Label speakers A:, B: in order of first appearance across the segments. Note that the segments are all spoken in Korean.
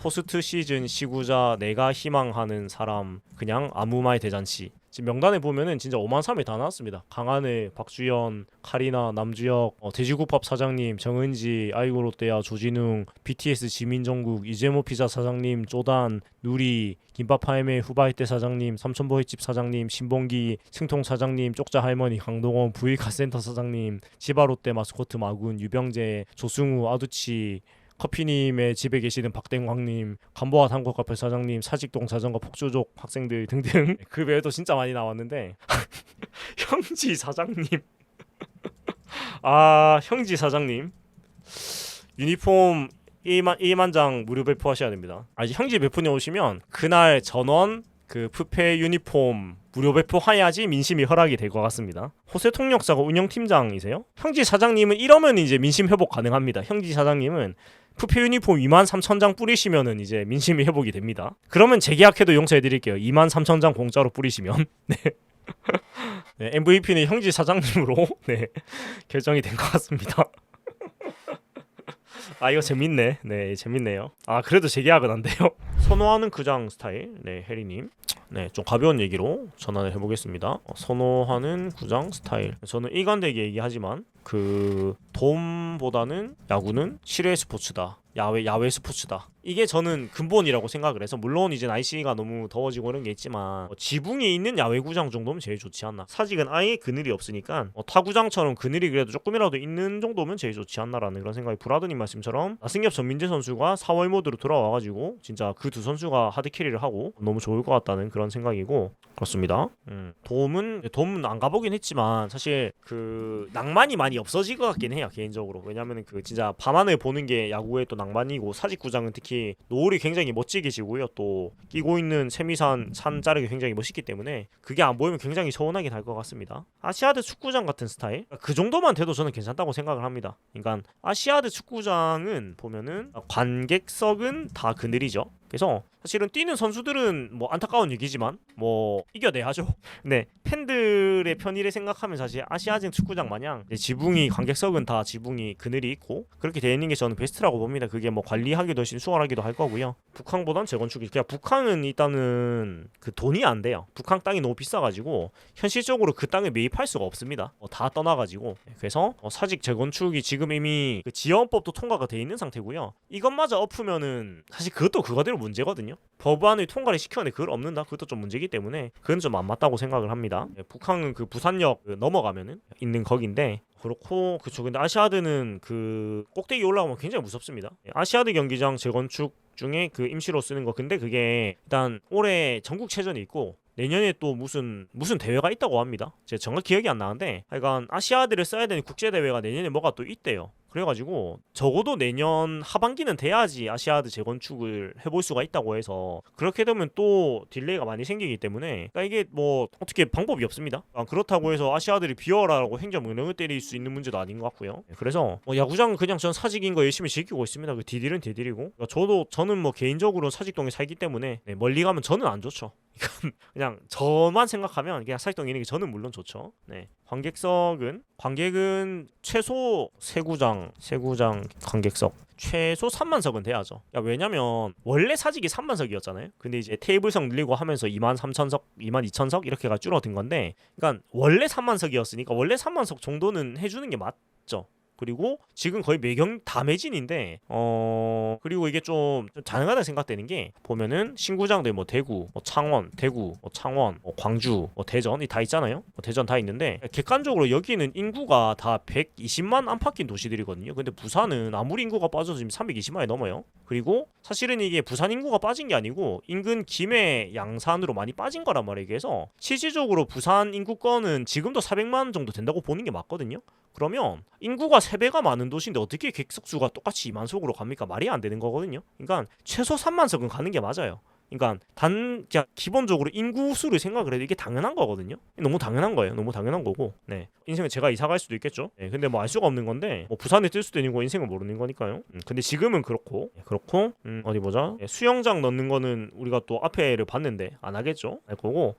A: 포스트 시즌 시구자 내가 희망하는 사람 그냥 아무 말 대잔치. 지금 명단에 보면은 진짜 5만 3이 다 나왔습니다. 강하늘, 박주연, 카리나, 남주혁, 돼지국밥 사장님, 정은지, 아이고 롯데야, 조진웅, BTS 지민정국, 이재모 피자 사장님, 쪼단, 누리, 김밥 하이메 후바이때 사장님, 삼천포회집 사장님, 신봉기, 승통 사장님, 쪽자 할머니, 강동원, 부일카 센터 사장님, 지바롯데 마스코트 마군, 유병재, 조승우, 아두치, 커피님의 집에 계시는 박댕광님, 간보아 한국카페 사장님, 사직동 자전거 폭주족 학생들 등등 그 외에도 진짜 많이 나왔는데 형지 사장님 형지 사장님 유니폼 1만 장 무료 배포하셔야 됩니다. 아직 형지 배포님 오시면 그날 전원 그 푸페 유니폼 무료 배포해야지 민심이 허락이 될 것 같습니다. 호세 통역사가 운영팀장이세요? 형지 사장님은 이러면 이제 민심 회복 가능합니다. 형지 사장님은 푸페 유니폼 23,000장 뿌리시면은 이제 민심이 회복이 됩니다. 그러면 재계약해도 용서해드릴게요. 23,000장 공짜로 뿌리시면. 네. 네, MVP는 형지 사장님으로 네, 결정이 된 것 같습니다. 이거 재밌네. 네, 재밌네요. 그래도 재계약은 안 돼요. 선호하는 구장 스타일. 네, 해리님. 네, 좀 가벼운 얘기로 전환을 해보겠습니다. 선호하는 구장 스타일. 저는 일관되게 얘기하지만 그 돔보다는 야구는 실외 스포츠다. 야외 스포츠다. 이게 저는 근본이라고 생각을 해서, 물론 이제 날씨가 너무 더워지고 그런 게 있지만 지붕에 있는 야외구장 정도면 제일 좋지 않나. 사직은 아예 그늘이 없으니까 타구장처럼 그늘이 그래도 조금이라도 있는 정도면 제일 좋지 않나라는 그런 생각이, 브라더님 말씀처럼 나승엽 전민재 선수가 4월 모드로 돌아와가지고 진짜 그 두 선수가 하드캐리를 하고 너무 좋을 것 같다는 그런 생각이고, 그렇습니다. 돔은 안 가보긴 했지만 사실 그 낭만이 많이 없어질 것 같긴 해요, 개인적으로. 왜냐면은 그 진짜 밤하늘 보는 게 야구의 또 낭만이고, 사직구장은 특히 노을이 굉장히 멋지게 지고요, 또 끼고 있는 세미산 산 자락이 굉장히 멋있기 때문에 그게 안 보이면 굉장히 서운하긴 할 것 같습니다. 아시아드 축구장 같은 스타일, 그 정도만 돼도 저는 괜찮다고 생각을 합니다. 그러니까 아시아드 축구장은 보면은 관객석은 다 그늘이죠. 그래서 사실은 뛰는 선수들은 뭐 안타까운 얘기지만 뭐 이겨내야죠. 네, 팬들의 편의를 생각하면 사실 아시아진 축구장 마냥 지붕이, 관객석은 다 지붕이 그늘이 있고 그렇게 되어 있는 게 저는 베스트라고 봅니다. 그게 뭐 관리하기도 훨씬 수월하기도 할 거고요. 북항보단 재건축이, 그냥 북항은 일단은 그 돈이 안 돼요. 북항 땅이 너무 비싸가지고 현실적으로 그 땅에 매입할 수가 없습니다. 다 떠나가지고. 그래서 사직 재건축이 지금 이미 그 지원법도 통과가 돼 있는 상태고요. 이것마저 엎으면은 사실 그것도 그거대로 문제거든요. 법안을 통과를 시켰는데 그걸 없는다? 그것도 좀 문제이기 때문에 그건 좀 안 맞다고 생각을 합니다. 북한은 그 부산역 넘어가면은 있는 거긴데, 그렇고 그쵸. 근데 아시아드는 그 꼭대기 올라가면 굉장히 무섭습니다. 아시아드 경기장 재건축 중에 그 임시로 쓰는 거, 근데 그게 일단 올해 전국체전이 있고 내년에 또 무슨 대회가 있다고 합니다. 제가 정확히 기억이 안 나는데 하여간 아시아드를 써야 되는 국제대회가 내년에 뭐가 또 있대요. 그래가지고 적어도 내년 하반기는 돼야지 아시아드 재건축을 해볼 수가 있다고 해서, 그렇게 되면 또 딜레이가 많이 생기기 때문에 그러니까 이게 뭐 어떻게 방법이 없습니다. 그렇다고 해서 아시아드를 비워라라고 행정명령을 때릴 수 있는 문제도 아닌 것 같고요. 그래서 야구장은 그냥 전 사직인 거 열심히 즐기고 있습니다. 그 디딜은 디딜이고, 그러니까 저는 뭐 개인적으로 사직동에 살기 때문에 멀리 가면 저는 안 좋죠. 그냥 저만 생각하면 그냥 사직동에 있는 게 저는 물론 좋죠. 네. 관객은 최소 세구장 관객석 최소 3만석은 돼야죠. 왜냐면 원래 사직이 3만석이었잖아요. 근데 이제 테이블석 늘리고 하면서 23,000석, 22,000석 이렇게가 줄어든 건데, 그러니까 원래 3만석이었으니까 원래 3만석 정도는 해주는 게 맞죠. 그리고 지금 거의 매경 다 매진인데, 그리고 이게 좀 가능하다 생각되는 게, 보면은 신구장들 뭐 대구, 창원, 창원, 광주, 대전 이 다 있잖아요. 대전 다 있는데 객관적으로 여기는 인구가 다 120만 안팎인 도시들이거든요. 근데 부산은 아무리 인구가 빠져서 지금 320만이 넘어요. 그리고 사실은 이게 부산 인구가 빠진 게 아니고 인근 김해, 양산으로 많이 빠진 거란 말이에요. 그래서 실질적으로 부산 인구권은 지금도 400만 정도 된다고 보는 게 맞거든요. 그러면 인구가 3배가 많은 도시인데 어떻게 객석수가 똑같이 2만석으로 갑니까? 말이 안 되는 거거든요. 그러니까 최소 3만석은 가는 게 맞아요. 그러니까 그냥 기본적으로 인구 수를 생각을 해도 이게 당연한 거거든요. 너무 당연한 거예요. 너무 당연한 거고. 네. 인생은 제가 이사 갈 수도 있겠죠. 네. 근데 뭐 알 수가 없는 건데, 뭐 부산에 뜰 수도 있는 거 인생을 모르는 거니까요. 근데 지금은 그렇고. 어디 보자. 수영장 넣는 거는 우리가 또 앞에를 봤는데 안 하겠죠. 알 거고.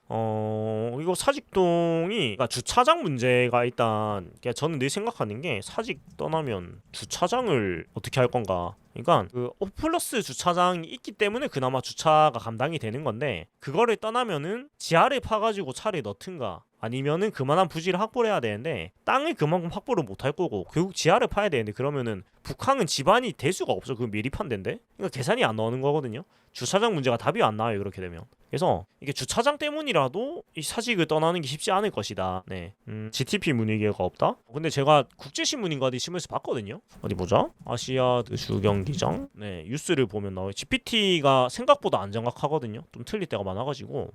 A: 이거 사직동이, 그러니까 주차장 문제가 일단, 저는 늘 생각하는 게, 사직 떠나면 주차장을 어떻게 할 건가. 그러니까 그 오플러스 주차장이 있기 때문에 그나마 주차가 감당이 되는 건데, 그거를 떠나면은 지하를 파가지고 차를 넣든가 아니면은 그만한 부지를 확보를 해야 되는데 땅을 그만큼 확보를 못할 거고 결국 지하를 파야 되는데, 그러면은 북항은 집안이 될 수가 없어. 그 미리판 데인데, 그러니까 계산이 안 나오는 거거든요. 주차장 문제가 답이 안 나와요, 그렇게 되면. 그래서 이게 주차장 때문이라도 이 사직을 떠나는 게 쉽지 않을 것이다. 네. GTP 분위기가 없다. 근데 제가 국제신문인가 어디 신문에서 봤거든요. 어디 보자. 아시아드 주경기장. 네, 뉴스를 보면 나와요. GPT가 생각보다 안 정확하거든요. 좀 틀릴 때가 많아가지고.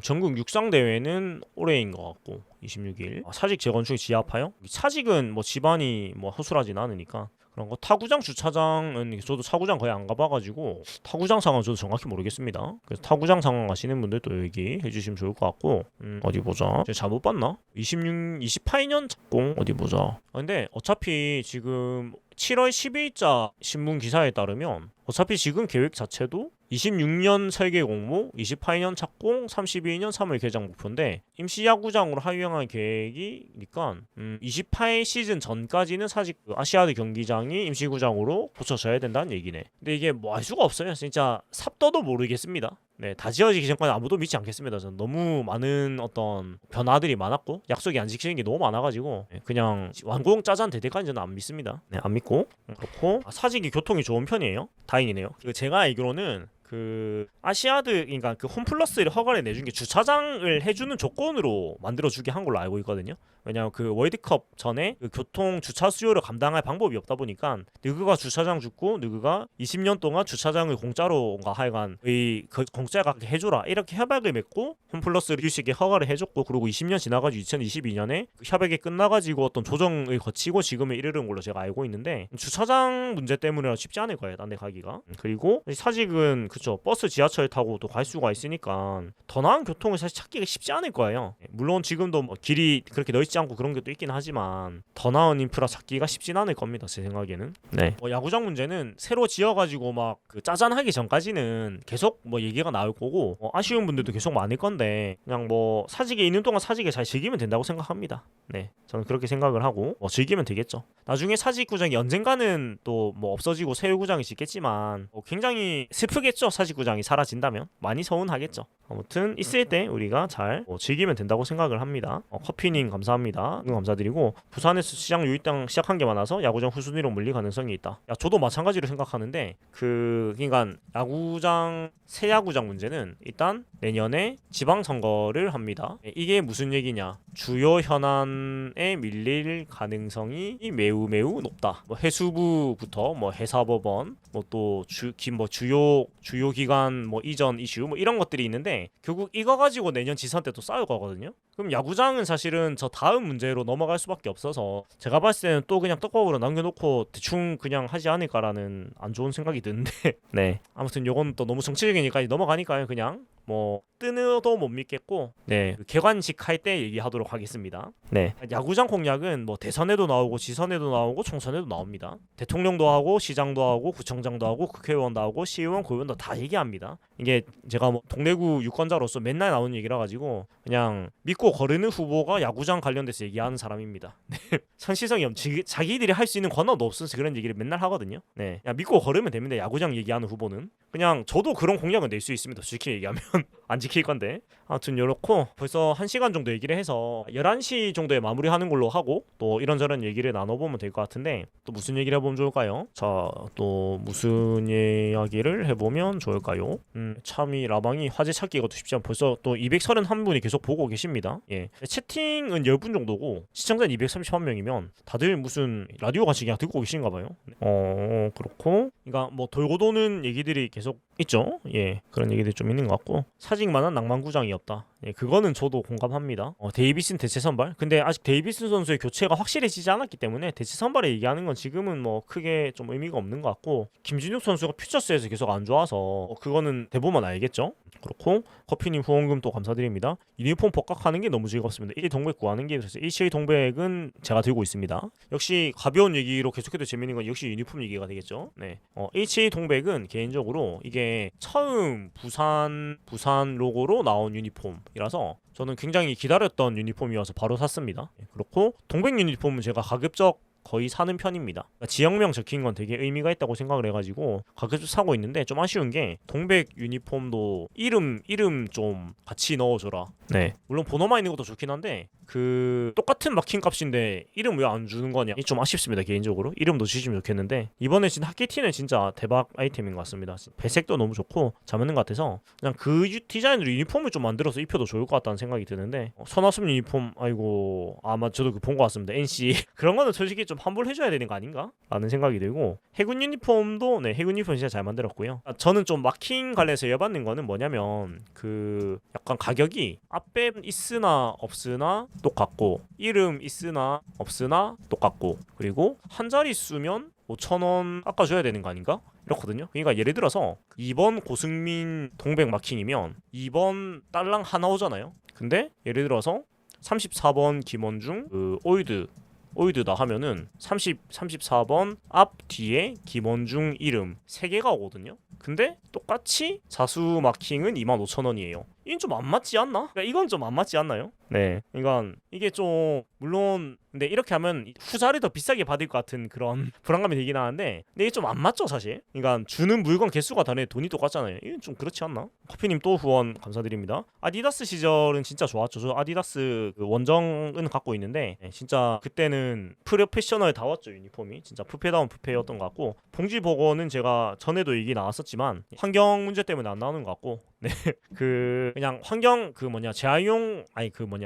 A: 전국 육상 대회는 올해인 것 같고 26일. 사직 재건축이 지하파요? 사직은 뭐 집안이 뭐 허술하진 않으니까. 그런 거. 타구장 주차장은 저도 타구장 거의 안 가봐가지고 타구장 상황 저도 정확히 모르겠습니다. 그래서 타구장 상황 아시는 분들도 얘기 해주시면 좋을 것 같고. 어디 보자. 제가 잘못 봤나? 28년 착공 어디 보자. 근데 어차피 지금 7월 10일자 신문 기사에 따르면 어차피 지금 계획 자체도 26년 설계 공모, 28년 착공, 32년 3월 개장 목표인데 임시 야구장으로 하유형할 계획이니까 28 시즌 전까지는 사실 그 아시아드 경기장이 임시구장으로 고쳐져야 된다는 얘기네. 근데 이게 뭐 알 수가 없어요. 진짜 삽떠도 모르겠습니다. 네, 다 지어지기 전까지 아무도 믿지 않겠습니다. 저는 너무 많은 어떤 변화들이 많았고 약속이 안 지키는 게 너무 많아가지고 그냥 완공 짜잔 될 때까지 저는 안 믿습니다. 네, 안 믿고. 그렇고 사직이 교통이 좋은 편이에요. 다행이네요. 제가 알기로는 그 아시아드, 그러니까 그 홈플러스를 허가를 내준 게 주차장을 해주는 조건으로 만들어주게 한 걸로 알고 있거든요. 왜냐하면 그 월드컵 전에 그 교통 주차 수요를 감당할 방법이 없다 보니까 느그가 주차장 줬고 느그가 20년 동안 주차장을 공짜로가 하여간 의 공짜하게 해줘라 이렇게 협약을 맺고 홈플러스를 유식에 허가를 해줬고, 그리고 20년 지나가지고 2022년에 그 협약이 끝나가지고 어떤 조정을 거치고 지금에 이르는 걸로 제가 알고 있는데, 주차장 문제 때문에 쉽지 않을 거예요, 딴 데 가기가. 그리고 사직은 그쵸, 버스 지하철 타고 또 갈 수가 있으니까 더 나은 교통을 사실 찾기가 쉽지 않을 거예요. 물론 지금도 뭐 길이 그렇게 넓지 않고 그런 게 또 있긴 하지만 더 나은 인프라 찾기가 쉽진 않을 겁니다, 제 생각에는. 네. 야구장 문제는 새로 지어가지고 막 그 짜잔하기 전까지는 계속 뭐 얘기가 나올 거고 아쉬운 분들도 계속 많을 건데, 그냥 뭐 사직에 있는 동안 사직에 잘 즐기면 된다고 생각합니다. 네, 저는 그렇게 생각을 하고 즐기면 되겠죠. 나중에 사직 구장이 언젠가는 또 뭐 없어지고 새 구장이 짓겠지만 굉장히 슬프겠죠. 사직 구장이 사라진다면 많이 서운하겠죠. 아무튼 있을 때 우리가 잘 즐기면 된다고 생각을 합니다. 커피님 감사합니다. 감사드리고, 부산에서 시장 유입당 시작한 게 많아서 야구장 후순위로 몰릴 가능성이 있다. 야, 저도 마찬가지로 생각하는데 그러니까 야구장 새 야구장 문제는 일단 내년에 지방선거를 합니다. 이게 무슨 얘기냐? 주요 현안에 밀릴 가능성이 매우 높다. 뭐 해수부부터 뭐 해사법원, 뭐 또 주요 기관 뭐 이전 이슈 뭐 이런 것들이 있는데, 결국 이거 가지고 내년 지선 때 또 싸울 거거든요. 그럼 야구장은 사실은 저 다음 문제로 넘어갈 수밖에 없어서 제가 봤을 때는 또 그냥 떡밥으로 남겨놓고 대충 그냥 하지 않을까라는 안 좋은 생각이 드는데 네, 아무튼 요건 또 너무 정치적이니까 넘어가니까요. 그냥 뭐 뜨느도 못 믿겠고, 네, 개관식 할 때 얘기하도록 하겠습니다. 네, 야구장 공약은 뭐 대선에도 나오고 지선에도 나오고 총선에도 나옵니다. 대통령도 하고 시장도 하고 구청장도 하고 국회의원도 하고 시의원 고의원도 다 얘기합니다. 이게 제가 뭐 동래구 유권자로서 맨날 나오는 얘기라 가지고 그냥 믿고 거르는 후보가 야구장 관련돼서 얘기하는 사람입니다. 선시성이 자기들이 할 수 있는 권한도 없어서 그런 얘기를 맨날 하거든요. 네, 그냥 믿고 거르면 됩니다. 야구장 얘기하는 후보는 그냥 저도 그런 공약은 낼 수 있습니다. 솔직히 얘기하면 안 지킬 건데. 아무튼 요렇고 벌써 1시간 정도 얘기를 해서 11시 정도에 마무리하는 걸로 하고, 또 이런저런 얘기를 나눠보면 될 것 같은데 또 무슨 얘기를 해보면 좋을까요? 자, 또 무슨 이야기를 해보면 좋을까요? 참이 라방이 화제 찾기가 또 쉽지 않아. 벌써 또 231분이 계속 보고 계십니다. 예, 채팅은 10분 정도고 시청자는 231명이면 다들 무슨 라디오 같이 그냥 듣고 계신가 봐요. 그렇고 그러니까 뭐 돌고 도는 얘기들이 계속 있죠. 예, 그런 얘기들이 좀 있는 것 같고, 사직만한 낭만구장이 없다. 예, 그거는 저도 공감합니다. 데이비슨 대체 선발. 근데 아직 데이비슨 선수의 교체가 확실해지지 않았기 때문에 대체 선발에 얘기하는 건 지금은 뭐 크게 좀 의미가 없는 것 같고, 김진욱 선수가 퓨처스에서 계속 안 좋아서 그거는 대보면 알겠죠. 그렇고 커피님 후원금 또 감사드립니다. 유니폼 복각하는 게 너무 즐겁습니다. 1 동백 구하는 게 있어서 1 동백은 제가 들고 있습니다. 역시 가벼운 얘기로 계속해도 재밌는 건 역시 유니폼 얘기가 되겠죠. 네, H 동백은 개인적으로 이게 처음 부산 로고로 나온 유니폼이라서 저는 굉장히 기다렸던 유니폼이어서 바로 샀습니다. 그렇고 동백 유니폼은 제가 가급적 거의 사는 편입니다. 그러니까 지역명 적힌 건 되게 의미가 있다고 생각을 해가지고 가끔씩 사고 있는데, 좀 아쉬운 게 동백 유니폼도 이름 좀 같이 넣어줘라. 네, 물론 번호만 있는 것도 좋긴 한데 그 똑같은 마킹 값인데 이름 왜 안 주는 거냐, 이 좀 아쉽습니다. 개인적으로 이름도 주시면 좋겠는데, 이번에 진짜 하키티는 진짜 대박 아이템인 것 같습니다. 배색도 너무 좋고 잘 맞는 것 같아서 그냥 그 디자인으로 유니폼을 좀 만들어서 입혀도 좋을 것 같다는 생각이 드는데, 선화숲 유니폼, 아이고 아마 저도 그 본 것 같습니다. NC 그런 거는 솔직히 좀 환불해줘야 되는 거 아닌가 라는 생각이 들고, 해군 유니폼도 네, 해군 유니폼 진짜 잘 만들었고요. 저는 좀 마킹 관련해서 열받는 거는 뭐냐면 그 약간 가격이 앞에 있으나 없으나 똑같고, 이름 있으나 없으나 똑같고, 그리고 한 자릿수면 5,000원 깎아줘야 되는 거 아닌가? 이렇거든요. 그러니까 예를 들어서 2번 고승민 동백 마킹이면 2번 딸랑 하나 오잖아요. 근데 예를 들어서 34번 김원중 그 오이드다 하면은 34번 앞 뒤에 김원중 이름 3개가 오거든요. 근데 똑같이 자수 마킹은 25,000원이에요. 이건 좀 안 맞지 않나? 그러니까 이건 좀 안 맞지 않나요? 네, 그러니까 이게 좀 물론 근데 이렇게 하면 후자를 더 비싸게 받을 것 같은 그런 불안감이 들긴 하는데, 근데 이게 좀 안 맞죠 사실. 그러니까 주는 물건 개수가 다르게 돈이 똑같잖아요. 이건 좀 그렇지 않나? 커피님 또 후원 감사드립니다. 아디다스 시절은 진짜 좋았죠. 저 아디다스 그 원정은 갖고 있는데 진짜 그때는 프로페셔널다웠죠. 유니폼이 진짜 푸페다운 푸페였던 것 같고, 봉지버거는 제가 전에도 얘기 나왔었지만 환경 문제 때문에 안 나오는 것 같고, 네, 그냥 환경 재활용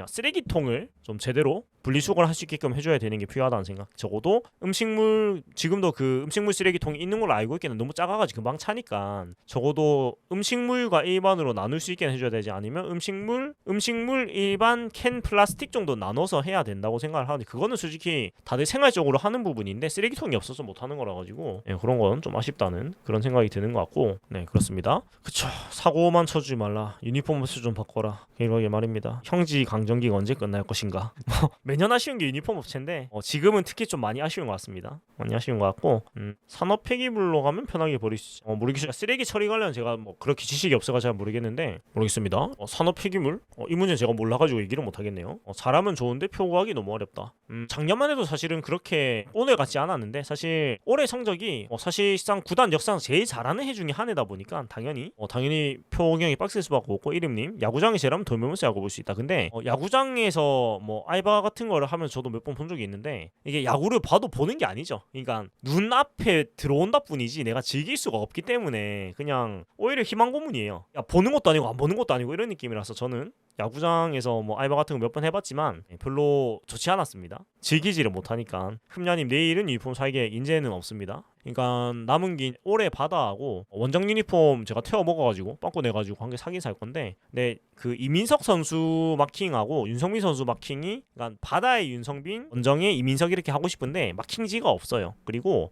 A: 쓰레기통을 좀 제대로 분리수거를 할 수 있게끔 해줘야 되는 게 필요하다는 생각. 적어도 음식물, 지금도 그 음식물 쓰레기통이 있는 걸로 알고 있기는 너무 작아가지고 금방 차니까 적어도 음식물과 일반으로 나눌 수 있게 해줘야 되지, 아니면 음식물 일반 캔 플라스틱 정도 나눠서 해야 된다고 생각을 하는데, 그거는 솔직히 다들 생활적으로 하는 부분인데 쓰레기통이 없어서 못하는 거라 가지고 그런 건 좀 아쉽다는 그런 생각이 드는 것 같고, 네, 그렇습니다. 그쵸, 사고만 쳐주지 말라, 유니폼 옷을 좀 바꿔라, 이러게 말입니다. 형지 강정기가 언제 끝날 것인가. 매년 아쉬운 게 유니폼 업체인데 지금은 특히 좀 많이 아쉬운 것 같습니다. 많이 아쉬운 것 같고, 산업 폐기물로 가면 편하게 버릴 수 있어. 모르겠어요. 쓰레기 처리 관련 제가 뭐 그렇게 지식이 없어서 잘 모르겠는데, 모르겠습니다. 산업 폐기물 이 문제 제가 몰라가지고 얘기를 못 하겠네요. 잘하면 좋은데 표구하기 너무 어렵다. 작년만 해도 사실은 그렇게 오늘 같지 않았는데, 사실 올해 성적이 사실상 구단 역사상 제일 잘하는 해 중에 한 해다 보니까 당연히 표경이 빡셀 수밖에 없고, 이름님 야구장에 제라면 돌면서 야구 볼 수 있다. 근데 야구장에서 뭐 알바 같은 거를 하면 저도 몇 번 본 적이 있는데, 이게 야구를 봐도 보는 게 아니죠. 그러니까 눈앞에 들어온다 뿐이지 내가 즐길 수가 없기 때문에 그냥 오히려 희망 고문이에요. 야, 보는 것도 아니고 안 보는 것도 아니고 이런 느낌이라서 저는 야구장에서 뭐 알바 같은 거 몇 번 해봤지만 별로 좋지 않았습니다. 즐기지를 못하니까. 흠야님 내일은 유니폼 살게 인재는 없습니다. 그러니까 남은 게 올해 바다하고 원정 유니폼 제가 태워 먹어가지고 빵꾸 내가지고 한 개 사긴 살 건데, 근데 그 이민석 선수 마킹하고 윤성빈 선수 마킹이, 그러니까 바다의 윤성빈, 원정의 이민석 이렇게 하고 싶은데 마킹지가 없어요. 그리고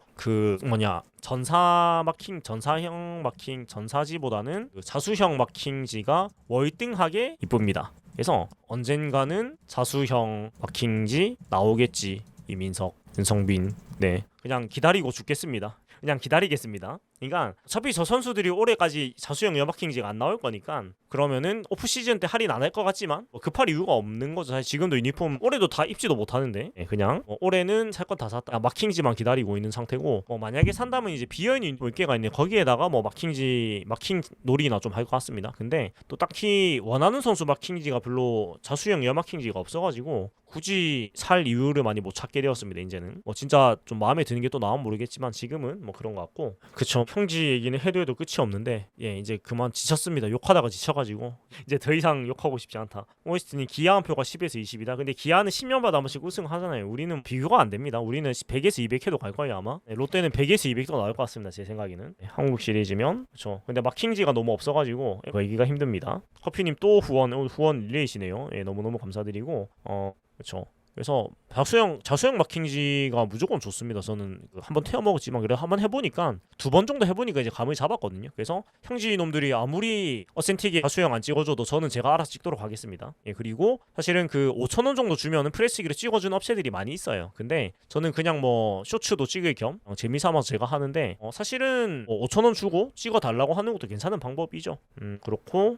A: 전사형 마킹, 전사지보다는 그 자수형 마킹지가 월등하게 이쁩니다. 그래서 언젠가는 자수형 마킹지 나오겠지. 이민석, 윤성빈, 네, 그냥 기다리고 죽겠습니다. 그냥 기다리겠습니다. 그러니까 어차피 저 선수들이 올해까지 자수형 여마킹지가 안 나올 거니까, 그러면은 오프시즌 때 할인 안 할 것 같지만 급할 이유가 없는 거죠. 사실 지금도 유니폼 올해도 다 입지도 못하는데 그냥 올해는 살 건 다 샀다, 마킹지만 기다리고 있는 상태고, 만약에 산다면 이제 비어있는 유니폼 몇 개가 있는데 거기에다가 마킹 놀이나 좀 할 것 같습니다. 근데 또 딱히 원하는 선수 마킹지가 별로 자수형 여마킹지가 없어가지고 굳이 살 이유를 많이 못 찾게 되었습니다. 이제는 진짜 좀 마음에 드는 게 또 나오면 모르겠지만 지금은 그런 것 같고, 그쵸, 형지 얘기는 해도 끝이 없는데 이제 그만 지쳤습니다. 욕하다가 지쳐가지고 이제 더 이상 욕하고 싶지 않다. 오이스트님 기아 한 표가 10에서 20이다. 근데 기아는 10년마다 한 번씩 우승하잖아요. 우리는 비교가 안 됩니다. 우리는 100에서 200 해도 갈 거예요 아마. 롯데는 100에서 200도 나올 것 같습니다. 제 생각에는. 한국 시리즈면 그쵸. 근데 마킹지가 너무 없어가지고 얘기가 힘듭니다. 커피님 또 후원 릴레이시네요. 너무너무 감사드리고 그쵸. 그래서 자수형 마킹지가 무조건 좋습니다. 저는 한번 태워 먹었지만 그래 한번 해보니까 2번 정도 해보니까 이제 감을 잡았거든요. 그래서 형지 놈들이 아무리 어센틱에 자수형 안 찍어줘도 저는 제가 알아서 찍도록 하겠습니다. 그리고 사실은 그 5,000원 정도 주면은 프레스기를 찍어주는 업체들이 많이 있어요. 근데 저는 그냥 쇼츠도 찍을 겸 재미삼아서 제가 하는데 사실은 5,000원 주고 찍어달라고 하는 것도 괜찮은 방법이죠. 그렇고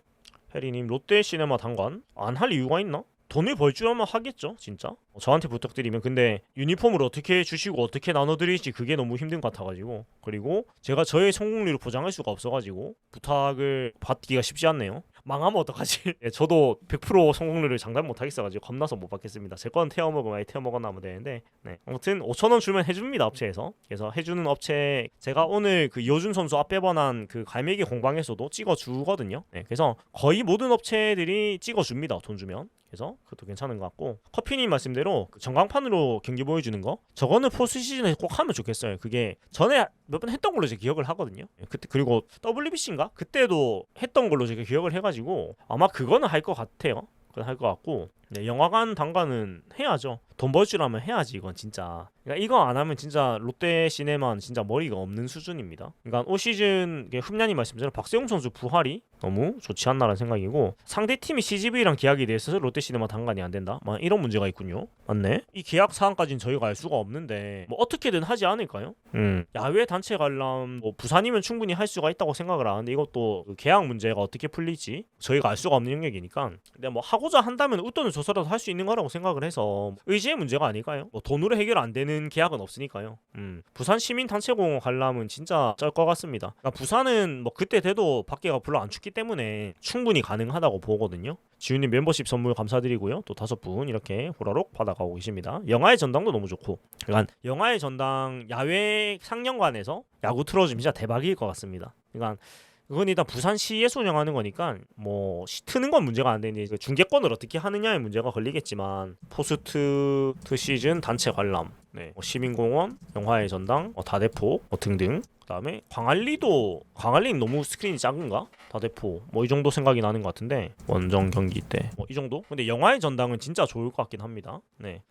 A: 해리님 롯데 시네마 단관 안 할 이유가 있나? 돈을 벌 줄 알면 하겠죠 진짜. 저한테 부탁드리면. 근데 유니폼을 어떻게 주시고 어떻게 나눠드릴지 그게 너무 힘든 것 같아가지고, 그리고 제가 저의 성공률을 보장할 수가 없어가지고 부탁을 받기가 쉽지 않네요. 망하면 어떡하지? 예, 저도 100% 성공률을 장담 못하겠어가지고 겁나서 못 받겠습니다. 제 건 태워먹으면 많이 태워먹어나면 되는데, 네. 아무튼 5,000원 주면 해줍니다 업체에서. 그래서 해주는 업체 제가 오늘 그 이호준 선수 앞배번한 그 갈매기 공방에서도 찍어주거든요. 네. 그래서 거의 모든 업체들이 찍어줍니다 돈 주면. 그래서 그것도 괜찮은 것 같고, 커피님 말씀대로 그 전광판으로 경기 보여주는 거, 저거는 포스트 시즌에 꼭 하면 좋겠어요. 그게 전에 몇 번 했던 걸로 제가 기억을 하거든요. 그때 그리고 WBC인가 그때도 했던 걸로 제가 기억을 해가지고 아마 그거는 할 것 같아요. 그건 할 것 같고, 네, 영화관 단가는 해야죠. 돈 벌 줄 알면 해야지 이건 진짜. 그러니까 이거 안 하면 진짜 롯데 시네마는 진짜 머리가 없는 수준입니다. 그러니까 올 시즌 흠냐님 말씀대로 박세웅 선수 부활이 너무 좋지 않나라는 생각이고, 상대 팀이 CGV랑 계약이 돼 있어서 롯데 시네마 단간이 안 된다. 이런 문제가 있군요. 맞네. 이 계약 사항까지는 저희가 알 수가 없는데 뭐 어떻게든 하지 않을까요? 야외 단체 관람 뭐 부산이면 충분히 할 수가 있다고 생각을 하는데, 이것도 그 계약 문제가 어떻게 풀릴지 저희가 알 수가 없는 영역이니까. 근데 뭐 하고자 한다면 웃돈을 줘서라도 할 수 있는 거라고 생각을 해서 의지의 문제가 아닐까요? 뭐 돈으로 해결 안 되는 계약은 없으니까요. 부산 시민 단체공원 관람은 진짜 쩔 것 같습니다. 그러니까 부산은 뭐 그때 돼도 밖에가 별로 안 춥기 때문에 충분히 가능하다고 보거든요. 지훈님 멤버십 선물 감사드리고요. 또 5분 이렇게 호라록 받아가고 계십니다. 영화의 전당도 너무 좋고, 그러니까 영화의 전당 야외 상영관에서 야구 틀어주면 진짜 대박일 것 같습니다. 그러니까 그건 일단 부산시에서 운영하는 거니까 뭐 트는 건 문제가 안 되는데 중계권을 어떻게 하느냐의 문제가 걸리겠지만, 포스트 시즌 단체 관람, 네, 뭐 시민공원, 영화의 전당, 다대포 등등. 그다음에 광안리는 너무 스크린이 작은가? 다대포 뭐 이 정도 생각이 나는 것 같은데, 원정 경기 때 뭐 이 정도? 근데 영화의 전당은 진짜 좋을 것 같긴 합니다. 네.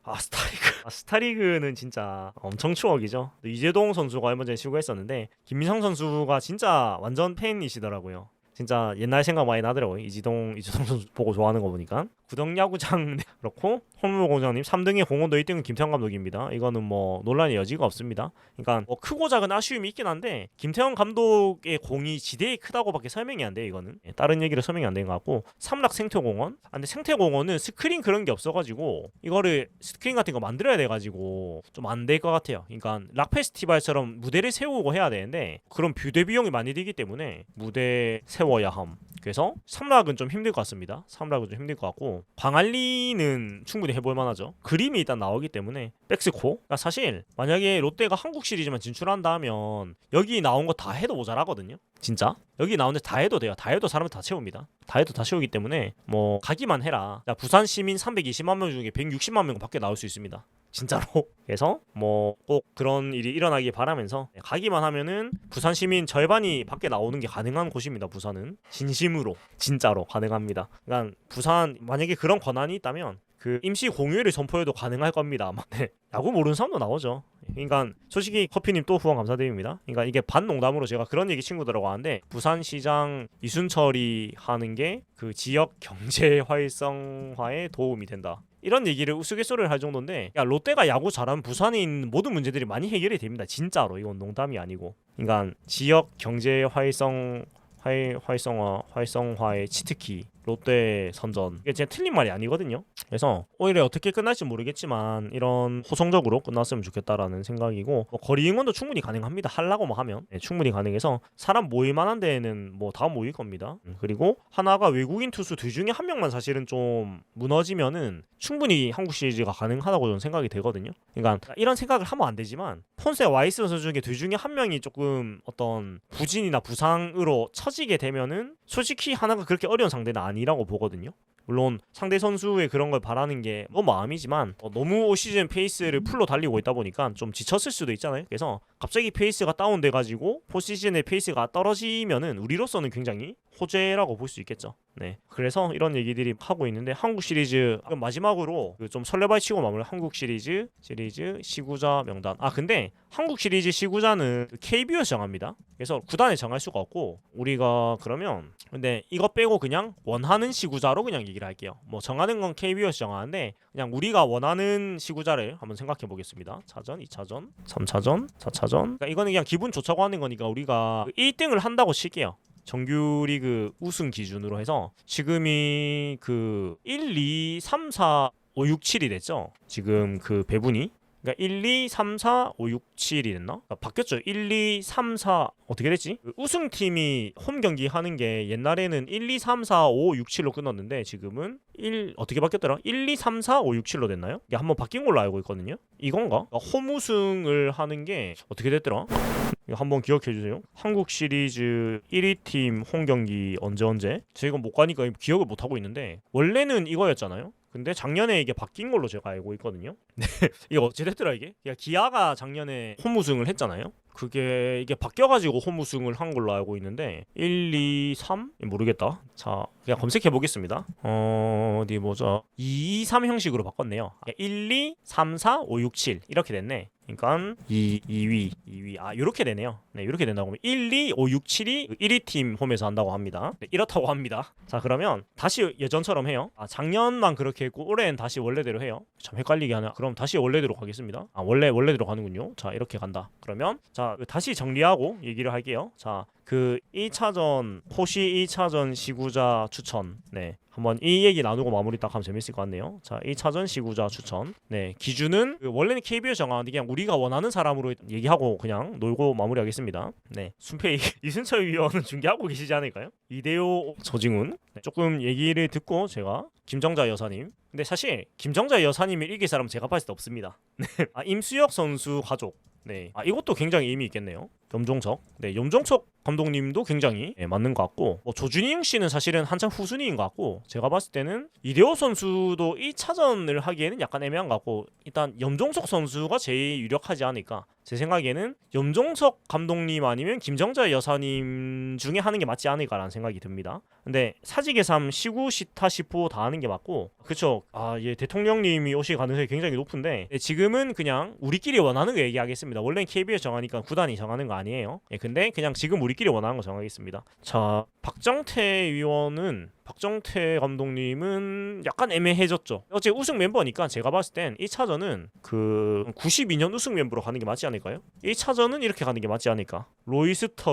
A: 스타리그는 진짜 엄청 추억이죠. 이재동 선수가 얼마 전에 시구했었는데 김민성 선수가 진짜 완전 팬이시더라고요. 진짜 옛날 생각 많이 나더라고요. 이재동 선수 보고 좋아하는 거 보니까. 구덕야구장 그렇고, 홈모공장님 3등의 공원도 1등은 김태형 감독입니다. 이거는 뭐 논란의 여지가 없습니다. 그러니까 뭐 크고 작은 아쉬움이 있긴 한데 김태형 감독의 공이 지대히 크다고밖에 설명이 안 돼요. 이거는 다른 얘기로 설명이 안 되는 것 같고, 삼락 생태공원, 근데 생태공원은 스크린 그런 게 없어가지고 이거를 스크린 같은 거 만들어야 돼가지고 좀 안 될 것 같아요. 그러니까 락 페스티벌처럼 무대를 세우고 해야 되는데 그런 뷰대 비용이 많이 들기 때문에 무대 세워야 함. 그래서 삼락은 좀 힘들 것 같습니다. 삼락은 좀 힘들 것 같고, 광안리는 충분히 해볼 만하죠. 그림이 일단 나오기 때문에. 백스코, 그러니까 사실 만약에 롯데가 한국 시리즈만 진출한다 하면 여기 나온 거 다 해도 모자라거든요. 진짜 여기 나오는데 다 해도 돼요. 다 해도 사람을 다 채웁니다. 다 해도 다 채우기 때문에 뭐 가기만 해라. 부산 시민 320만 명 중에 160만 명 밖에 나올 수 있습니다. 진짜로. 그래서 뭐 꼭 그런 일이 일어나길 바라면서 가기만 하면은 부산 시민 절반이 밖에 나오는 게 가능한 곳입니다. 부산은 진심으로 진짜로 가능합니다. 그러니까 부산 만약에 그런 권한이 있다면 그 임시 공휴일을 선포해도 가능할 겁니다. 네. 야구 모르는 사람도 나오죠. 그러니까 솔직히 커피님 또 후원 감사드립니다. 그러니까 이게 반농담으로 제가 그런 얘기 친구들하고 하는데, 부산시장 이순철이 하는 게 그 지역 경제 활성화에 도움이 된다, 이런 얘기를 우스갯소리를 할 정도인데, 야, 롯데가 야구 잘하면 부산에 있는 모든 문제들이 많이 해결이 됩니다. 진짜로. 이건 농담이 아니고. 그러니까 지역 경제 활성화의 치트키 롯데 선전, 이게 진짜 틀린 말이 아니거든요. 그래서 오히려 어떻게 끝날지 모르겠지만 이런 호성적으로 끝났으면 좋겠다라는 생각이고, 뭐 거리 응원도 충분히 가능합니다. 하려고 뭐 하면 충분히 가능해서 사람 모일 만한 데에는 뭐 다 모일 겁니다. 그리고 하나가 외국인 투수 둘 중에 한 명만 사실은 좀 무너지면은 충분히 한국 시리즈가 가능하다고 저는 생각이 되거든요. 그러니까 이런 생각을 하면 안 되지만, 폰세 와이스 선수 중에 둘 중에 한 명이 조금 어떤 부진이나 부상으로 처지게 되면은 솔직히 하나가 그렇게 어려운 상대는 아니라고 보거든요. 물론 상대 선수의 그런 걸 바라는 게 너무 마음이지만 너무 올 시즌 페이스를 풀로 달리고 있다 보니까 좀 지쳤을 수도 있잖아요. 그래서 갑자기 페이스가 다운돼가지고 포시즌의 페이스가 떨어지면은 우리로서는 굉장히 호재라고 볼 수 있겠죠. 네, 그래서 이런 얘기들이 하고 있는데, 한국 시리즈 마지막으로 좀 설레발치고 마무리. 한국 시리즈 시구자 명단. 근데 한국 시리즈 시구자는 KBO에서 정합니다. 그래서 구단에 정할 수가 없고, 우리가 그러면 근데 이거 빼고 그냥 원하는 시구자로 그냥 얘기를 할게요. 뭐 정하는 건 KBO에서 정하는데 그냥 우리가 원하는 시구자를 한번 생각해 보겠습니다. 차전, 2차전, 3차전, 4차전. 그러니까 이거는 그냥 기분 좋자고 하는 거니까 우리가 1등을 한다고 칠게요. 정규리그 우승 기준으로 해서 지금이 그 1, 2, 3, 4, 5, 6, 7이 됐죠. 지금 그 배분이. 그러니까 1, 2, 3, 4, 5, 6, 7이 됐나? 그러니까 바뀌었죠. 1, 2, 3, 4 어떻게 됐지? 그 우승팀이 홈 경기 하는 게 옛날에는 1, 2, 3, 4, 5, 6, 7로 끝났는데 지금은 어떻게 바뀌었더라? 1, 2, 3, 4, 5, 6, 7로 됐나요? 이게 한번 바뀐 걸로 알고 있거든요. 이건가? 그러니까 홈 우승을 하는 게 어떻게 됐더라? 이거 한번 기억해 주세요. 한국 시리즈 1위 팀 홈 경기 언제? 제가 못 가니까 기억을 못 하고 있는데 원래는 이거였잖아요. 근데 작년에 이게 바뀐 걸로 제가 알고 있거든요. 네. 이게 어찌 됐더라 이게? 기아가 작년에 홈 우승을 했잖아요. 그게 이게 바뀌어가지고 홈 우승을 한 걸로 알고 있는데 1, 2, 3? 모르겠다. 자 그냥 검색해 보겠습니다. 어디 보자. 2, 2, 3 형식으로 바꿨네요. 1, 2, 3, 4, 5, 6, 7 이렇게 됐네. 그러니까 2위 이렇게 되네요. 네, 이렇게 된다고 하면 1, 2, 5, 6, 7이 1위 팀 홈에서 한다고 합니다. 네, 이렇다고 합니다. 자, 그러면 다시 예전처럼 해요. 작년만 그렇게 했고 올해는 다시 원래대로 해요. 참 헷갈리게 하나. 그럼 다시 원래대로 가겠습니다. 원래대로 가는군요. 자, 이렇게 간다. 그러면 자, 다시 정리하고 얘기를 할게요. 자, 그 2차전 호시 2차전 시구자 추천. 네. 한번 이 얘기 나누고 마무리 딱 하면 재밌을 것 같네요. 자, 2차전 시구자 추천. 네, 기준은 원래는 KBO 정하는데 그냥 우리가 원하는 사람으로 얘기하고 그냥 놀고 마무리하겠습니다. 네, 순페이 이순철 위원은 중계하고 계시지 않을까요? 이대호 조징훈. 네, 조금 얘기를 듣고 제가 김정자 여사님. 근데 사실 김정자 여사님을 이길 사람은 제가 봤을 때 없습니다. 네, 임수혁 선수 가족. 네, 이것도 굉장히 의미 있겠네요. 염종석. 네, 염종석 감독님도 굉장히 맞는 것 같고 조준희 씨는 사실은 한참 후순위인 것 같고 제가 봤을 때는 이대호 선수도 1차전을 하기에는 약간 애매한 것 같고 일단 염종석 선수가 제일 유력하지 않을까. 제 생각에는 염종석 감독님 아니면 김정자 여사님 중에 하는 게 맞지 않을까라는 생각이 듭니다. 근데 사직예삼 시구 시타 시포 다 하는 게 맞고 그쵸. 예, 대통령님이 오실 가능성이 굉장히 높은데 지금은 그냥 우리끼리 원하는 거 얘기하겠습니다. 원래는 KBS 정하니까 구단이 정하는 거 아니에요. 근데 그냥 지금 우리끼리 원하는 거 정하겠습니다. 자, 박정태 감독님은 약간 애매해졌죠. 어제 우승 멤버니까 제가 봤을 땐 1차전은 그 92년 우승 멤버로 가는 게 맞지 않을까요? 1차전은 이렇게 가는 게 맞지 않을까? 로이스터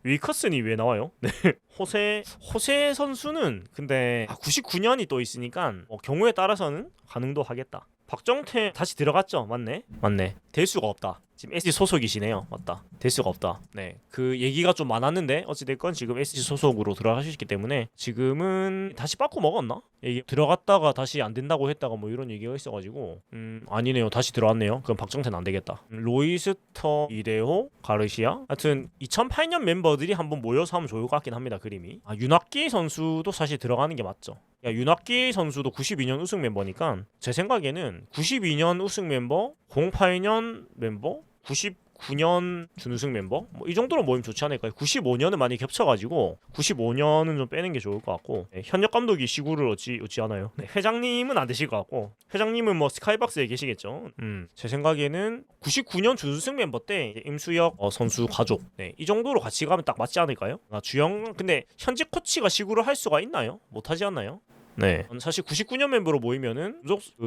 A: 위커슨이 왜 나와요? 네. 호세 선수는 근데 99년이 또 있으니까 경우에 따라서는 가능도 하겠다. 박정태 다시 들어갔죠? 맞네. 될 수가 없다. 지금 SC 소속이시네요. 맞다. 될 수가 없다. 네, 그 얘기가 좀 많았는데 어찌됐건 지금 SC 소속으로 들어가셨기 때문에 지금은 다시 빠꾸 먹었나? 이게 들어갔다가 다시 안 된다고 했다가 뭐 이런 얘기가 있어가지고 아니네요. 다시 들어왔네요. 그럼 박정태는 안 되겠다. 로이스터, 이대호, 가르시아. 하여튼 2008년 멤버들이 한번 모여서 하면 좋을 것 같긴 합니다. 그림이. 윤학기 선수도 사실 들어가는 게 맞죠. 윤학기 선수도 92년 우승 멤버니까 제 생각에는 92년 우승 멤버, 08년 멤버, 99년 준우승 멤버 뭐 이 정도로 모이면 좋지 않을까요? 95년은 많이 겹쳐가지고 95년은 좀 빼는 게 좋을 것 같고 현역 감독이 시구를 어찌 않아요. 회장님은 안 되실 것 같고 회장님은 뭐 스카이박스에 계시겠죠. 제 생각에는 99년 준우승 멤버 때 임수혁 선수 가족 이 정도로 같이 가면 딱 맞지 않을까요? 주영 근데 현직 코치가 시구를 할 수가 있나요? 못하지 않나요? 네, 사실 99년 멤버로 모이면은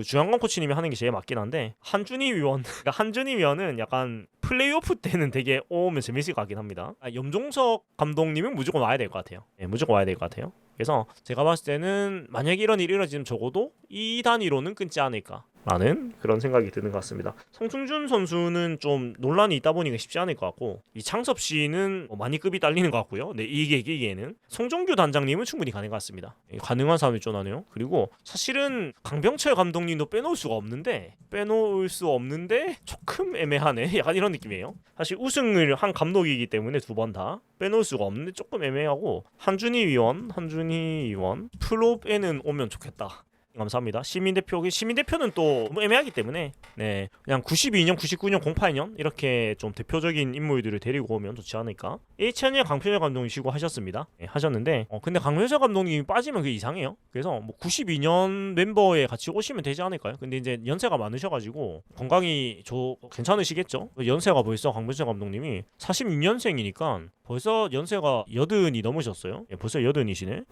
A: 주한권 코치님이 하는 게 제일 맞긴 한데 한준희 위원은 약간 플레이오프 때는 되게 오면 재밌을 것 같긴 합니다. 염종석 감독님은 무조건 와야 될 것 같아요. 무조건 와야 될 것 같아요. 그래서 제가 봤을 때는 만약 이런 일이 일어나지면 적어도 2단위로는 끊지 않을까 라는 그런 생각이 드는 것 같습니다. 성승준 선수는 좀 논란이 있다 보니까 쉽지 않을 것 같고 이창섭 씨는 많이 급이 딸리는 것 같고요. 네, 이기기에는 송정규 단장님은 충분히 가능한 것 같습니다. 가능한 사람이 좀 하네요. 그리고 사실은 강병철 감독님도 빼놓을 수 없는데 조금 애매하네. 약간 이런 느낌이에요. 사실 우승을 한 감독이기 때문에 두 번 다 빼놓을 수가 없는데 조금 애매하고 한준희 위원 플롭에는 오면 좋겠다. 감사합니다. 시민대표는 또 너무 애매하기 때문에 그냥 92년, 99년, 08년 이렇게 좀 대표적인 인물들을 데리고 오면 좋지 않을까. 1차전에 강표재 감독님 시구 하셨습니다. 하셨는데 근데 강표재 감독님이 빠지면 그게 이상해요. 그래서 뭐 92년 멤버에 같이 오시면 되지 않을까요? 근데 이제 연세가 많으셔가지고 건강이 괜찮으시겠죠? 연세가 벌써 강표재 감독님이 46년생이니까 벌써 연세가 80이 넘으셨어요. 벌써 80이시네.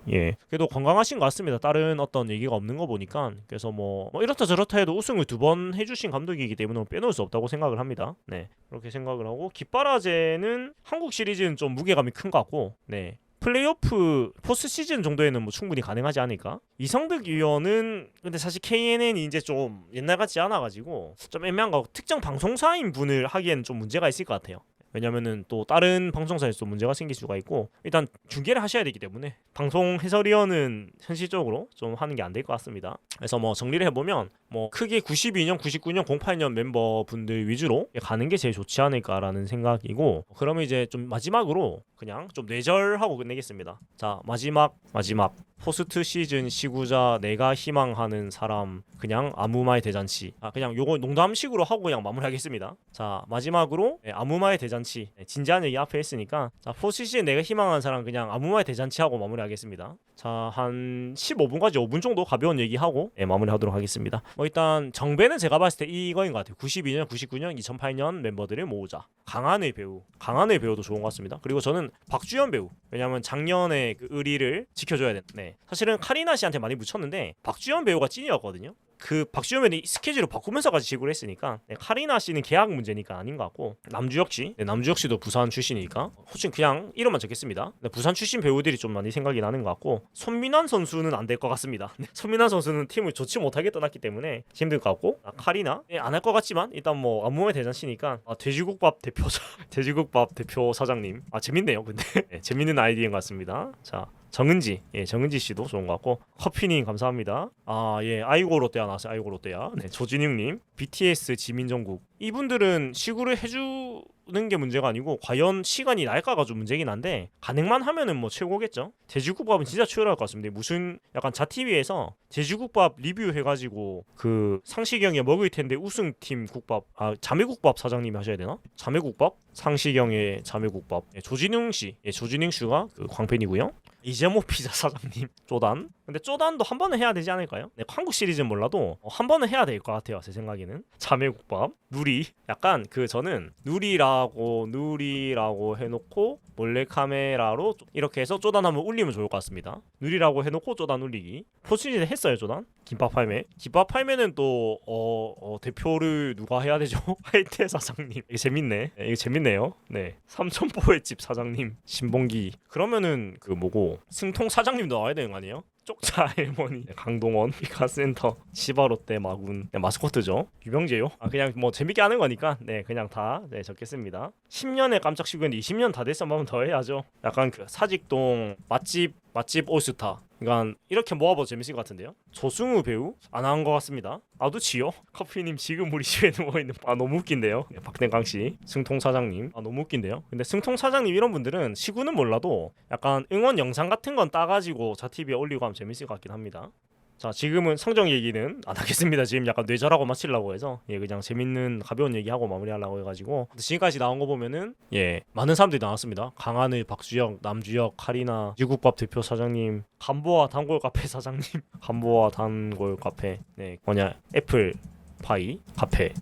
A: 그래도 건강하신 것 같습니다. 다른 어떤 얘기가 없는 거 보니까. 그래서 뭐 이렇다 저렇다 해도 우승을 2번 해주신 감독이기 때문에 빼놓을 수 없다고 생각을 합니다. 그렇게 생각을 하고 깃바라제는 한국 시리즈는 좀 무게감이 큰 것 같고 플레이오프 포스트 시즌 정도에는 뭐 충분히 가능하지 않을까? 이성득 위원은 근데 사실 KNN이 이제 좀 옛날 같지 않아가지고 좀 애매한 거 특정 방송사인 분을 하기에는 좀 문제가 있을 것 같아요. 왜냐면은 또 다른 방송사에서 문제가 생길 수가 있고 일단 중계를 하셔야 되기 때문에 방송 해설위원은 현실적으로 좀 하는 게 안 될 것 같습니다. 그래서 뭐 정리를 해보면 뭐 크게 92년, 99년, 08년 멤버분들 위주로 가는 게 제일 좋지 않을까라는 생각이고 그러면 이제 좀 마지막으로 그냥 좀 뇌절하고 끝내겠습니다. 자 마지막 포스트 시즌 시구자 내가 희망하는 사람 그냥 아무 말 대잔치 그냥 요거 농담식으로 하고 그냥 마무리하겠습니다. 자 마지막으로 아무 말 대잔치 진지한 얘기 앞에 했으니까 자 포스트 시즌 내가 희망하는 사람 그냥 아무 말 대잔치 하고 마무리하겠습니다. 자 한 15분까지 5분 정도 가벼운 얘기하고 마무리하도록 하겠습니다. 뭐 일단 정배는 제가 봤을 때 이거인 것 같아요. 92년, 99년, 2008년 멤버들을 모으자. 강한의 배우도 좋은 것 같습니다. 그리고 저는 박주현 배우 왜냐면 작년에 그 의리를 지켜줘야 되는데 사실은 카리나 씨한테 많이 묻혔는데 박주현 배우가 찐이었거든요. 그 박주현 배우는 스케줄을 바꾸면서까지 지구를 했으니까 카리나 씨는 계약 문제니까 아닌 것 같고 남주혁 씨도 부산 출신이니까 혹시 그냥 이름만 적겠습니다. 부산 출신 배우들이 좀 많이 생각이 나는 것 같고 손민환 선수는 안 될 것 같습니다. 손민환 선수는 팀을 좋지 못하게 떠났기 때문에 힘들 것 같고 카리나 안 할 것 같지만 일단 뭐 안무의 대잔치니까 돼지국밥 대표 사장님 재밌네요. 근데 재밌는 아이디어인 것 같습니다. 자 정은지 씨도 좋은 것 같고 커피님 감사합니다. 아이고 롯데야 나왔어요. 아이고 롯데야. 조진웅님 BTS 지민정국 이분들은 시구를 해주는 게 문제가 아니고 과연 시간이 날까가 좀 문제긴 한데 가능만 하면은 뭐 최고겠죠. 돼지국밥은 진짜 최고할 것 같습니다. 무슨 약간 자TV에서 돼지국밥 리뷰해가지고 그 상시경에 먹을 텐데 우승팀 국밥 자매국밥 사장님이 하셔야 되나? 자매국밥? 상시경의 자매국밥. 조진웅 씨가 그 광팬이고요. 이재모 피자 사장님 쪼단. 근데 쪼단도 한 번은 해야 되지 않을까요? 한국 시리즈는 몰라도 한 번은 해야 될 것 같아요. 제 생각에는. 자매국밥 누리 약간 저는 누리라고 해놓고 몰래카메라로 이렇게 해서 쪼단 한번 울리면 좋을 것 같습니다. 누리라고 해놓고 쪼단 울리기. 포시즌에 했어요 쪼단. 김밥 팔매는 또 대표를 누가 해야 되죠? 하이테 사장님. 이게 재밌네. 이게 재밌네요. 삼천포의 집 사장님 신봉기. 그러면은 승통 사장님도 나와야 되는 거 아니에요? 쪽자 할머니 강동원 피카센터 시바롯데 마군 마스코트죠. 유병재요. 그냥 뭐 재밌게 하는 거니까 그냥 다 적겠습니다. 10년에 깜짝 시구인데 20년 다 됐으면 한번 더 해야죠. 약간 그 사직동 맛집 올스타. 그러니까 이렇게 모아봐도 재밌을 것 같은데요. 조승우 배우 안 한 것 같습니다. 아두치요. 커피님 지금 우리 집에 누워있는 너무 웃긴데요. 박대강씨 승통 사장님 너무 웃긴데요. 근데 승통 사장님 이런 분들은 시구는 몰라도 약간 응원 영상 같은 건 따가지고 자TV에 올리고 하면 재밌을 것 같긴 합니다. 자 지금은 성적 얘기는 안 하겠습니다. 지금 약간 뇌절하고 마치려고 해서 그냥 재밌는 가벼운 얘기하고 마무리하려고 해가지고 지금까지 나온 거 보면은 많은 사람들이 나왔습니다. 강하늘, 박주혁, 남주혁, 카리나, 지국밥 대표 사장님, 간보아 단골 카페 사장님, 간보아 단골 카페 애플 파이 카페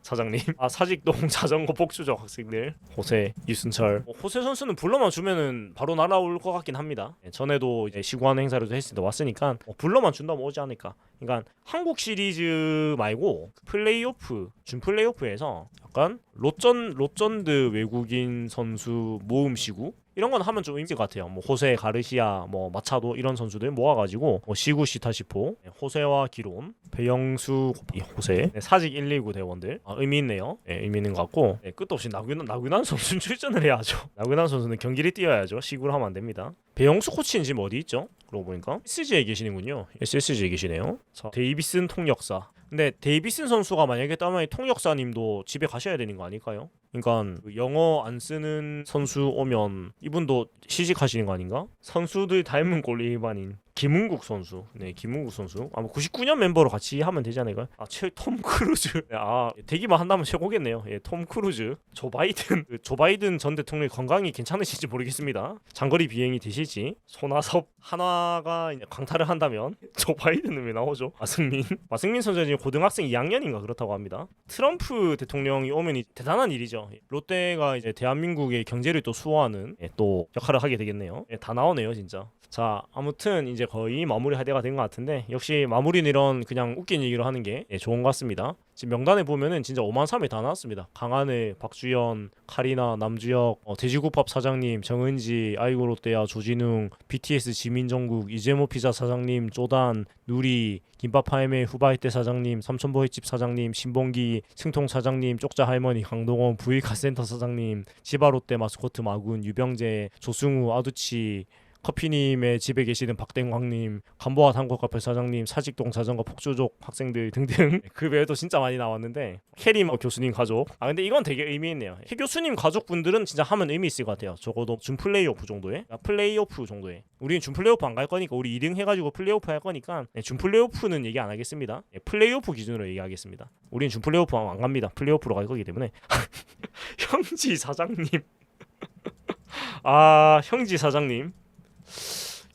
A: 사장님 사직동 자전거 복주적 학생들 호세 유순철 호세 선수는 불러만 주면은 바로 날아올 것 같긴 합니다. 전에도 시구하는 행사를 했을 때 왔으니까 불러만 준다면 오지 않을까. 그러니까 한국 시리즈 말고 플레이오프 준 플레이오프에서 약간 로전드 외국인 선수 모음 시구 이런 건 하면 좀 의미일 것 같아요. 뭐 호세, 가르시아, 뭐 마차도 이런 선수들 모아가지고 시구 시타시포, 호세와 기론, 배영수, 호세, 사직 119 대원들 의미 있네요. 의미 있는 것 같고 끝도 없이 나균환 선수는 출전을 해야죠. 나균환 선수는 경기를 뛰어야죠. 시구를 하면 안 됩니다. 배영수 코치는 지금 어디 있죠? 그러고 보니까 SSG에 계시는군요. SSG에 계시네요. 자, 데이비슨 통역사. 근데 데이비슨 선수가 만약에 따면 통역사님도 집에 가셔야 되는 거 아닐까요? 그러니까 영어 안 쓰는 선수 오면 이분도 시식하시는 거 아닌가? 선수들 닮은 골 일반인 김은국 선수. 김은국 선수. 아마 99년 멤버로 같이 하면 되지 않을까요? 톰 크루즈. 대기만 한다면 최고겠네요. 톰 크루즈. 조 바이든 전 대통령이 건강이 괜찮으실지 모르겠습니다. 장거리 비행이 되실지. 손아섭 한화가 강탈을 한다면 조 바이든은 왜 나오죠? 마승민 선수는 지금 고등학생 2학년인가 그렇다고 합니다. 트럼프 대통령이 오면 대단한 일이죠. 롯데가 대한민국의 경제를 또 수호하는 또 역할을 하게 되겠네요. 다 나오네요 진짜. 자 아무튼 이제 거의 마무리 할 때가 된 것 같은데 역시 마무리는 이런 그냥 웃긴 얘기로 하는 게 좋은 것 같습니다. 지금 명단에 보면은 진짜 5만 3이 다 나왔습니다. 강하늘, 박주연, 카리나, 남주혁, 돼지국밥 사장님, 정은지, 아이고 롯데야, 조진웅, BTS 지민정국, 이재모 피자 사장님, 쪼단, 누리, 김밥하이메 후바이때 사장님, 삼천포회집 사장님, 신봉기, 승통 사장님, 쪽자 할머니, 강동원, 부위카센터 사장님, 지바롯데 마스코트 마군, 유병재, 조승우, 아두치, 커피님의 집에 계시는 박땡광님, 간보아 한국카페 사장님, 사직동 자전거 폭주족 학생들 등등 그 외에도 진짜 많이 나왔는데 캐리 교수님 가족 근데 이건 되게 의미 있네요. 해 교수님 가족분들은 진짜 하면 의미 있을 것 같아요. 적어도 준 플레이오프 정도에 플레이오프 정도에 우리는 준 플레이오프 안 갈 거니까 우리 2등 해가지고 플레이오프 할 거니까 준 플레이오프는 얘기 안 하겠습니다. 플레이오프 기준으로 얘기하겠습니다. 우리는 준 플레이오프 안 갑니다. 플레이오프로 갈 거기 때문에 형지 사장님 형지 사장님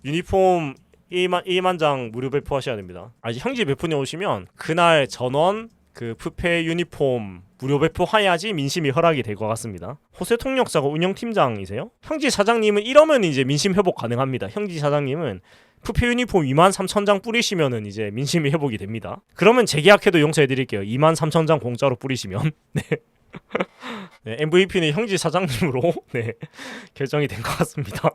A: 유니폼 1만 장 무료 배포하셔야 됩니다. 아직 형지 배포님 오시면 그날 전원 그 푸페 유니폼 무료 배포해야지 민심이 허락이 될 것 같습니다. 호세 통역사가 운영팀장이세요? 형지 사장님은 이러면 이제 민심 회복 가능합니다. 형지 사장님은 푸페 유니폼 23,000장 뿌리시면은 이제 민심이 회복이 됩니다. 그러면 재계약해도 용서해드릴게요. 23,000장 공짜로 뿌리시면. 네. 네, MVP는 형지 사장님으로 결정이 된 것 같습니다.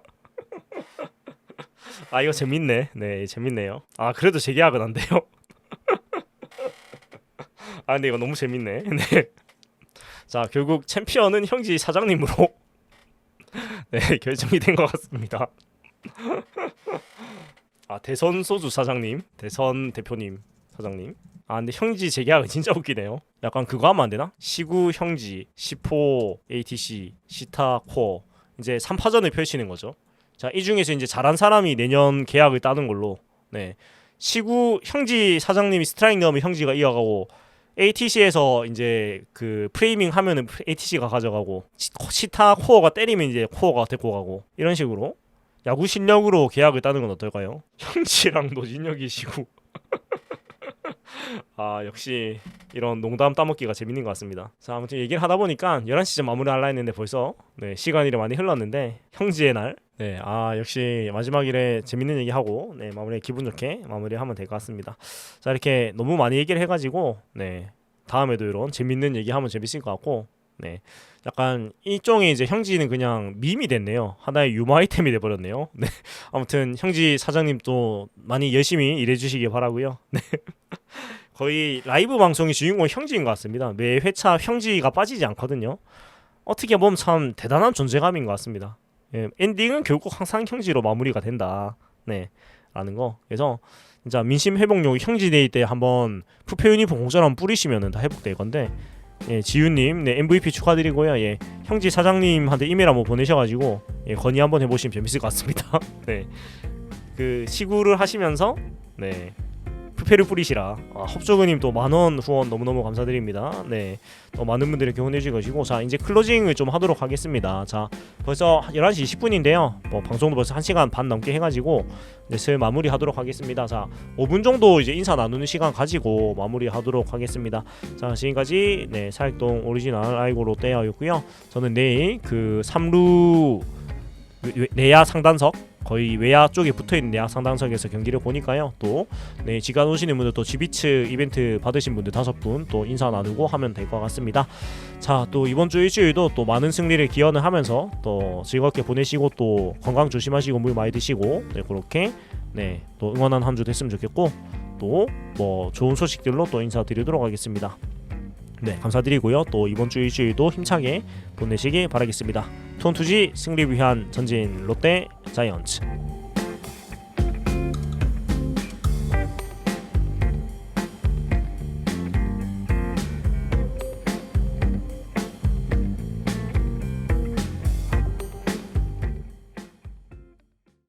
A: 이거 재밌네. 네, 재밌네요. 그래도 재계약은 안 돼요. 근데 이거 너무 재밌네. 네. 자, 결국 챔피언은 형지 사장님으로 결정이 된 것 같습니다. 대선 소주 사장님, 대선 대표님 사장님. 근데 형지 재계약은 진짜 웃기네요. 약간 그거 하면 안 되나? 시구 형지, 시포 ATC, 시타 코어 이제 3파전을 펼치는 거죠. 자, 이 중에서 이제 잘한 사람이 내년 계약을 따는 걸로. 네. 시구 형지 사장님이 스트라이크 넣으면 형지가 이어가고 ATC에서 이제 그 프레이밍 하면은 ATC가 가져가고 시타 코어가 때리면 이제 코어가 데리고 가고 이런 식으로 야구 실력으로 계약을 따는 건 어떨까요? 형지랑 노진혁이시고 역시 이런 농담 따먹기가 재밌는 것 같습니다. 자, 아무튼 얘기를 하다 보니까 11시쯤 마무리하려 했는데 벌써 시간이 많이 흘렀는데 형지의 날 역시 마지막 일에 재밌는 얘기하고 마무리 기분 좋게 마무리하면 될 것 같습니다. 자, 이렇게 너무 많이 얘기를 해가지고 다음에도 이런 재밌는 얘기하면 재밌을 것 같고 약간 일종의 이제 형지는 그냥 밈이 됐네요. 하나의 유머 아이템이 돼버렸네요. 아무튼 형지 사장님도 많이 열심히 일해주시기 바라고요. 거의 라이브 방송의 주인공 형지인 것 같습니다. 매 회차 형지가 빠지지 않거든요. 어떻게 보면 참 대단한 존재감인 것 같습니다. 엔딩은 결국 항상 형지로 마무리가 된다. 라는 거. 그래서 진짜 민심 회복용 형지데이 때 한번 푸페 유니폼 공짜로 한번 뿌리시면 다 회복될 건데 지윤님 MVP 축하드리고요. 형지 사장님한테 이메일 한번 보내셔가지고 건의 한번 해보시면 재밌을 것 같습니다. 그 시구를 하시면서 푸페를 뿌리시라. 헙조그님 또 만원 후원 너무너무 감사드립니다. 또 많은 분들이 이렇게 후원해주신 것이고, 자 이제 클로징을 좀 하도록 하겠습니다. 자 벌써 11시 20분인데요 방송도 벌써 1시간 반 넘게 해가지고 이제 슬 마무리하도록 하겠습니다. 자 5분 정도 이제 인사 나누는 시간 가지고 마무리하도록 하겠습니다. 자 지금까지 사익동 오리지널 아이고 롯데야였고요. 저는 내일 그 3루 내야 상단석 거의 외야 쪽에 붙어있는 내야 상단석에서 경기를 보니까요. 또 지간 오시는 분들 또 지비츠 이벤트 받으신 분들 5분 또 인사 나누고 하면 될 것 같습니다. 자 또 이번 주 일주일도 또 많은 승리를 기원을 하면서 또 즐겁게 보내시고 또 건강 조심하시고 물 많이 드시고 그렇게 또 응원한 한 주 됐으면 좋겠고 또 뭐 좋은 소식들로 또 인사드리도록 하겠습니다. 감사드리고요. 또 이번 주 일주일도 힘차게 보내시기 바라겠습니다. 톤투지 승리 위한 전진 롯데 자이언츠.